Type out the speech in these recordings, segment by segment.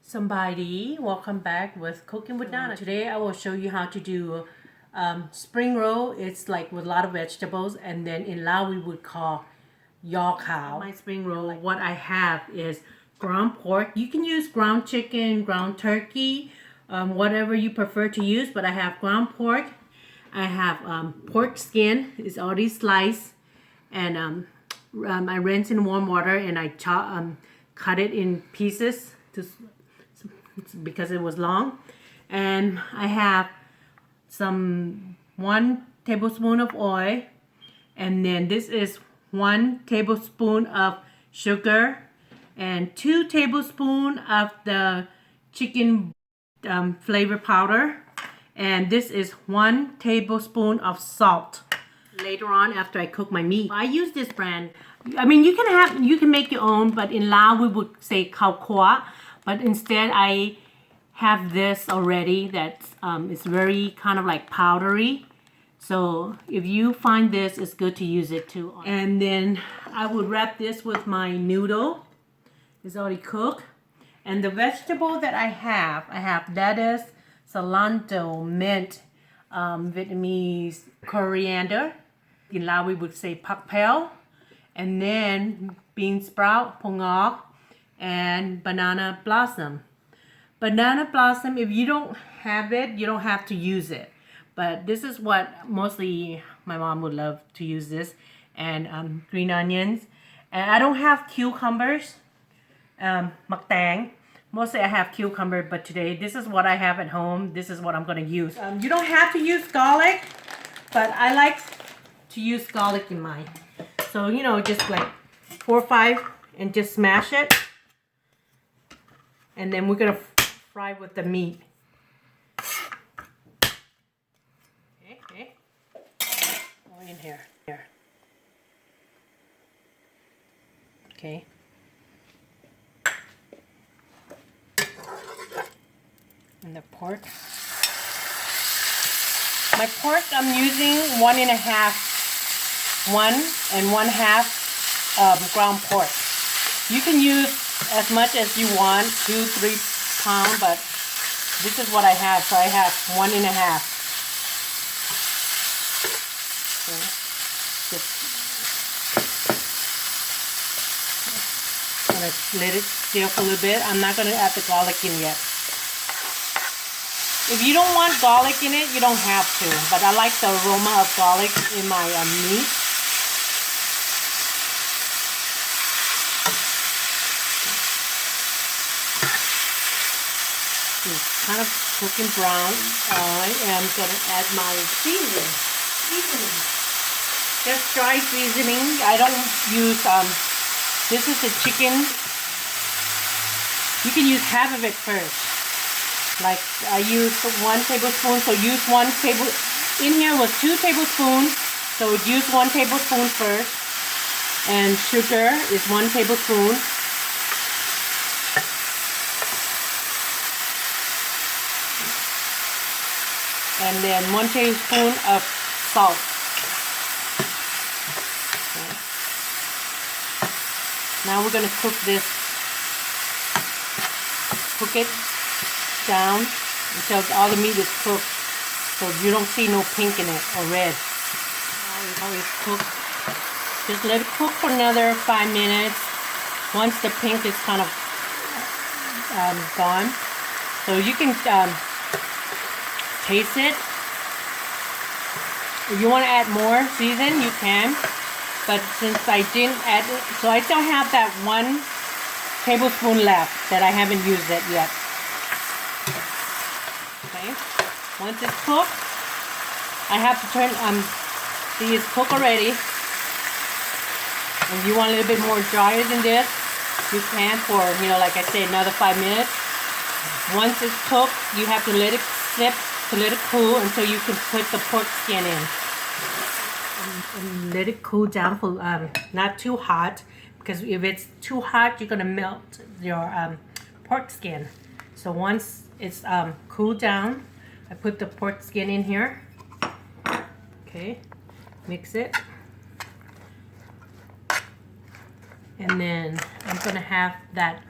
Somebody, welcome back with Cooking with Donna. Today I will show you how to do spring roll. It's like with a lot of vegetables, and then in Lao we would call Yaw Khao. My spring roll, what I have is ground pork. You can use ground chicken, ground turkey, whatever you prefer to use, but I have ground pork. I have pork skin. It's already sliced, and I rinse in warm water and I cut it in pieces because it was long. And I have 1 tablespoon of oil, and then this is 1 tablespoon of sugar and 2 tablespoons of the chicken flavor powder, and this is 1 tablespoon of salt. Later on, after I cook my meat, I use this brand. I mean, you can make your own, but in Lao we would say khao, but instead I have this already that's it's very kind of like powdery. So if you find this, it's good to use it too. And then I would wrap this with my noodle. It's already cooked. And the vegetable that I have lettuce, cilantro, mint, Vietnamese coriander. In Lao we would say pak peo. And then bean sprout, pongok, and banana blossom. Banana blossom, if you don't have it, you don't have to use it. But this is what mostly my mom would love to use this. And green onions. And I don't have cucumbers, maktang. Mostly I have cucumber, but today this is what I have at home. This is what I'm going to use. You don't have to use garlic, but I like to use garlic in mine. So, you know, just like 4 or 5 and just smash it. And then we're going to fry with the meat. Okay. Go in here. Okay. And the pork. My pork, I'm using 1 1/2 ground pork. You can use as much as you want, 2-3 pounds, but this is what I have, so I have 1.5. Okay. Just gonna let it stew for a little bit. I'm not gonna add the garlic in yet. If you don't want garlic in it, you don't have to, but I like the aroma of garlic in my meat. It's kind of cooking brown. I am going to add my seasoning. Just dry seasoning. I don't use, this is the chicken. You can use half of it first. Like I use 1 tablespoon, so use 1 table. In here was 2 tablespoons, so use 1 tablespoon first. And sugar is 1 tablespoon. And then 1 tablespoon of salt. Okay. Now we're going to cook this. Cook it down until all the meat is cooked, so you don't see no pink in it or red. Now it's cooked. Just let it cook for another 5 minutes. Once the pink is kind of gone, so you can taste it. If you want to add more season, you can, but since I didn't add it, so I still have that 1 tablespoon left that I haven't used it yet. Okay, once it's cooked, I have to turn, see it's cooked already. If you want a little bit more drier than this, you can for, you know, like I said, another 5 minutes. Once it's cooked, you have to let it sit to let it cool until you can put the pork skin in. And let it cool down for, not too hot, because if it's too hot, you're going to melt your pork skin. So once it's cooled down, I put the pork skin in here. Okay, mix it. And then I'm going to have that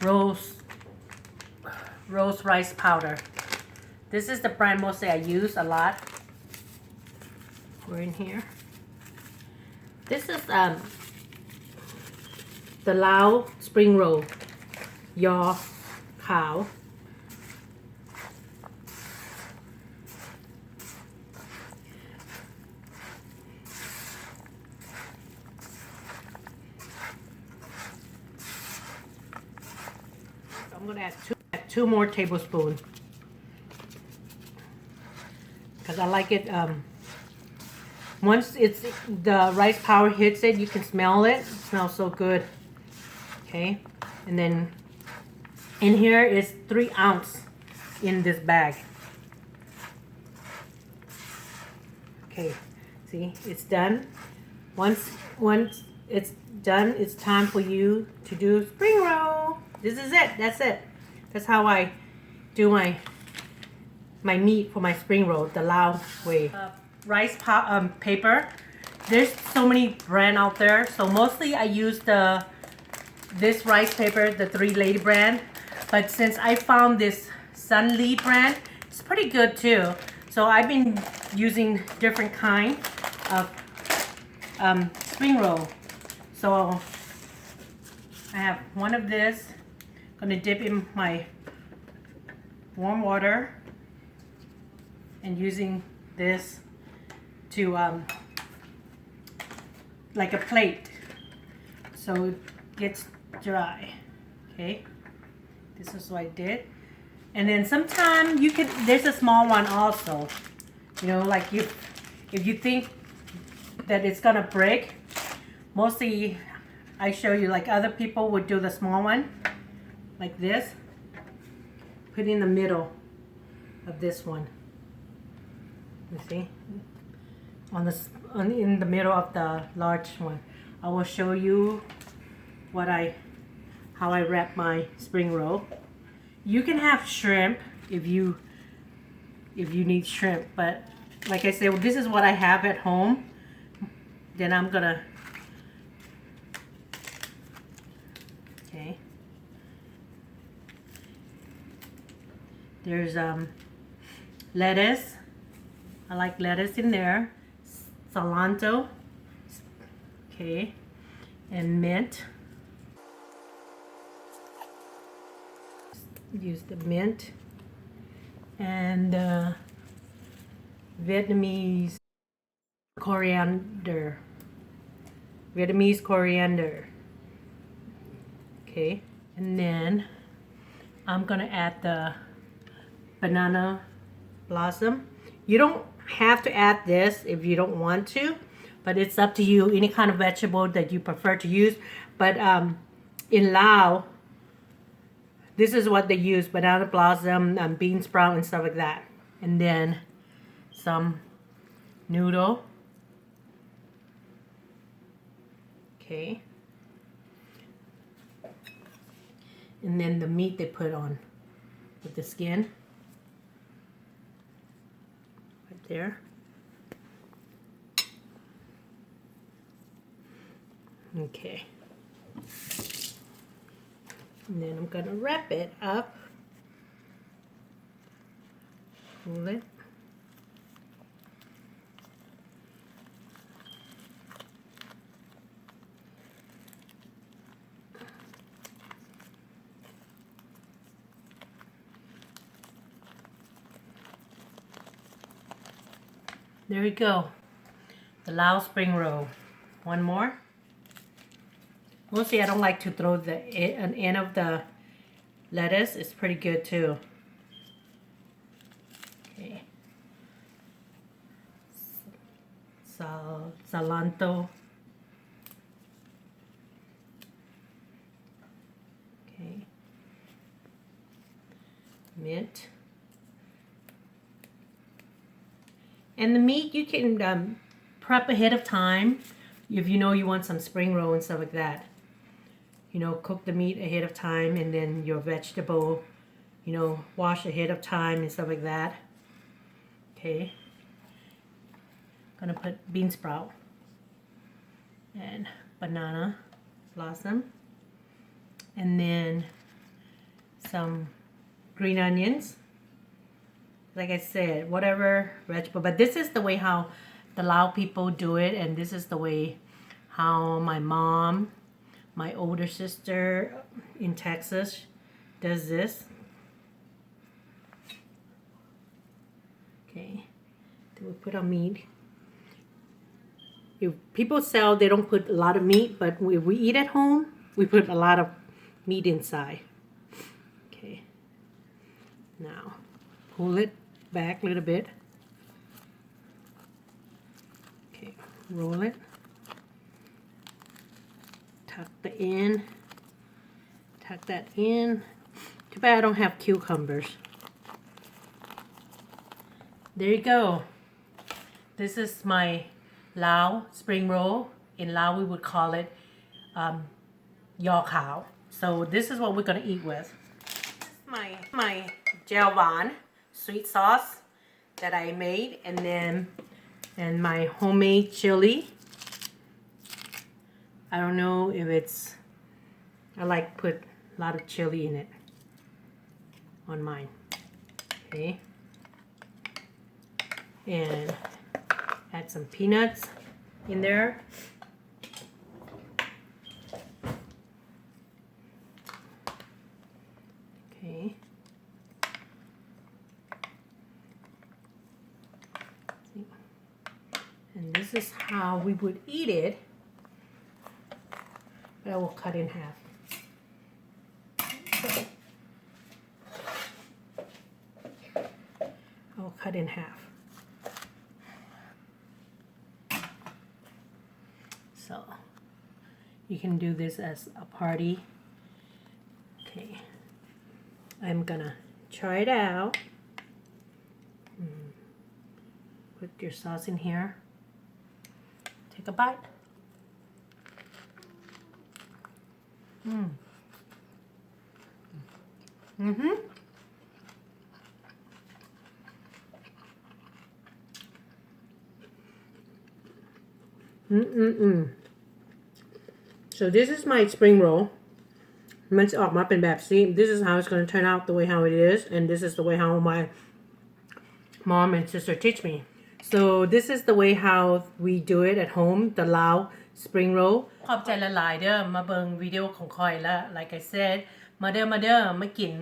roast roast rice powder. This is the brand mostly I use a lot. We're in here. This is the Lao spring roll, Yaw Khao. I'm gonna add two more tablespoons because I like it. Once the rice powder hits it, you can smell it. It smells so good. Okay, and then in here is 3 ounces in this bag. Okay, see, it's done. Once it's done, it's time for you to do spring roll. This is it. That's it. That's how I do my meat for my spring roll, the Lao way. Rice paper. There's so many brand out there, so mostly I use this rice paper, the 3 Lady brand. But since I found this Sun Lee brand, it's pretty good too. So I've been using different kind of spring roll. So I have one of this. Gonna dip in my warm water and using this to like a plate so it gets dry. Okay, this is what I did. And then sometimes you can, there's a small one also, you know, like if you think that it's gonna break, mostly I show you like other people would do the small one like this, put in the middle of this one, you see, in the middle of the large one. I will show you how I wrap my spring roll. You can have shrimp if you need shrimp, but like I said, this is what I have at home. Then I'm gonna, okay, there's lettuce. I like lettuce in there, cilantro, okay, and mint. Use the mint and Vietnamese coriander. Okay, and then I'm gonna add the banana blossom. You don't have to add this if you don't want to, but it's up to you, any kind of vegetable that you prefer to use. But in Laos, this is what they use: banana blossom, bean sprout, and stuff like that. And then some noodle. Okay. And then the meat they put on with the skin. Right there. Okay. And then I'm gonna wrap it up. Pull it. There we go. The Lao spring roll. One more. Mostly I don't like to throw an end of the lettuce. It's pretty good too. Okay. Cilantro. Okay. Mint. And the meat you can prep ahead of time if you know you want some spring roll and stuff like that. You know, cook the meat ahead of time, and then your vegetable, you know, wash ahead of time and stuff like that. Okay. Gonna put bean sprout and banana blossom, and then some green onions. Like I said, whatever vegetable. But this is the way how the Lao people do it, and this is the way how my mom, my older sister in Texas, does this. Okay, then we put our meat. If people sell, they don't put a lot of meat, but if we eat at home, we put a lot of meat inside. Okay, now pull it back a little bit. Okay, roll it. Tuck the end. Tuck that in. Too bad I don't have cucumbers. There you go. This is my Lao spring roll. In Lao, we would call it Yaw Khao. So this is what we're gonna eat with. This is my gel van sweet sauce that I made, and my homemade chili. I don't know if it's, I like put a lot of chili in it on mine. Okay. And add some peanuts in there. Okay. And this is how we would eat it. But I will cut in half. I will cut in half. So you can do this as a party. Okay, I'm gonna try it out. Put your sauce in here. Take a bite. So this is my spring roll. มันจะออกมาเป็นแบบนี้ This is how it's going to turn out the way how it is, and this is the way how my mom and sister teach me. So this is the way how we do it at home, the Lao spring roll. ขอบใจละลายเด้อมาเบิ่งวิดีโอของคอยแล้ว like I said มาเด้อมากิน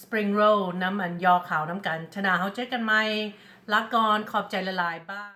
spring roll น้ำอันยอขาวน้ำกันชนะเฮาเจอกันใหม่ลาก่อนขอบใจละลายบ้าย